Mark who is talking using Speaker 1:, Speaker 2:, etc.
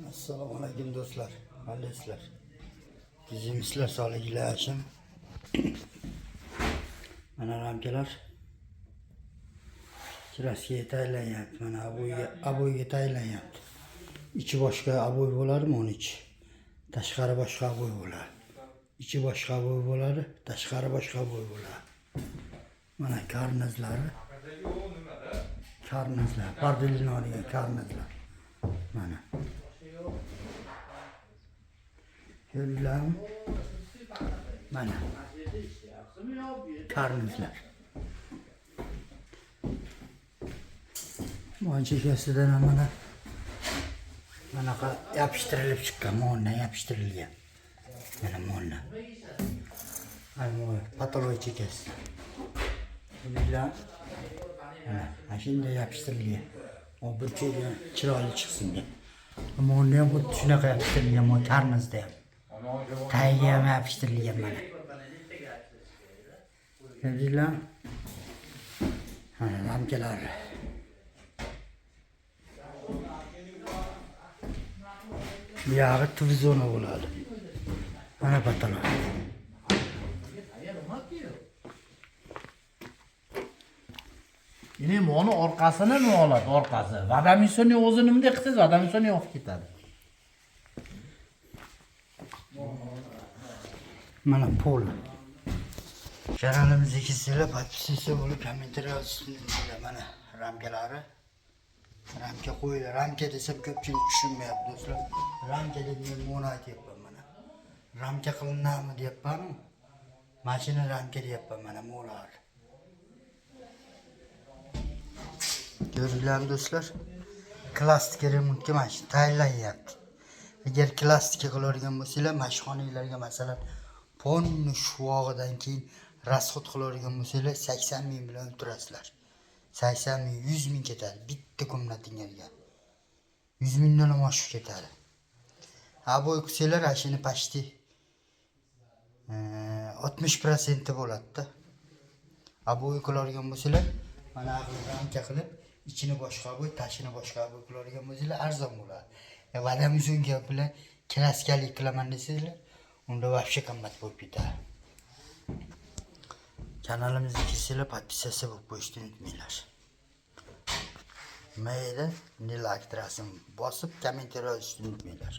Speaker 1: Assalomu alaykum do'stlar, qandaysizlar? Tuzimizlar sog'lig'inglar. Mana ramkalar chirasiga taylanyapti. Mana aboyga taylanyapti. İçi boshqa aboy bo'ladimi uni ichi? Tashqari boshqa aboy bo'ladi. İçi boshqa aboy bo'ladi, tashqari boshqa aboy bo'ladi. Mana karnizlari. Karnizlar, pardelini olgan karnizlar. Mana. Görüyorlarmi? Mana. Karnizlar. Mon chekasidan mana yapıştırılıp chiqqan, mondan yapıştırılgan. Mana mondan. Aymo patoloy chekasi. Billar. Mana shunday yapıştırılgan. O burchakga chiroyli chiqsin deb. Monda ham xuddi shunaqa yapıştırılgan, mo karnizda ham. Tagiga ham yapıştırılgan mana. Billar. Mana ramkalar. Bu yog'i televizor bo'ladi. Mana patoloy.
Speaker 2: Yine onu orqasini nima oladi, orqasi. Vadamisonni o'zini bunday qilsangiz, vadamisonni yo'q ketadi.
Speaker 1: Mana pol. Kanalimizni ikisizlar podpisasi bo'lib, kommentariy yozishingiz mana ramkalari. Ramka qo'ydi. Ramka desam ko'pchilik tushunmayapti do'stlar. Ramka deb men buni aytyapman mana. Ramka qilinadimi deyapman. Mashina ramka deyapman mana mo'lar. Ko'ringlarmi do'stlar? Plastik remontga mana shu tayinlanyapti. Agar plastik qiladigan bo'lsanglar, mashxonalarga masalan ponni shuvog'idan keyin rasxod qiladigan bo'lsanglar 80 ming bilan o'tirasizlar. 80 ming, 100 ming ketadi bitta komnatingizga. 100 mingdan ham oshib ketadi. Aboy qilsanglar, ashini pashti 60% bo'ladi-da. Aboy qiladigan bo'lsanglar, mana ramka qilib, ichini boshqa aboy, tashini boshqa aboy qiladigan bo'lsanglar, arzon bo'ladi. Vadamizonga bilan kraskalik qilaman desanglar, unda вообще qimmat bo'lib ketadi. Kanalimizga kelsanglar, podpisasi bo'lib qo'yishni unutmanglar. Mayda, like bosib, kommentariy yozishni unutmanglar.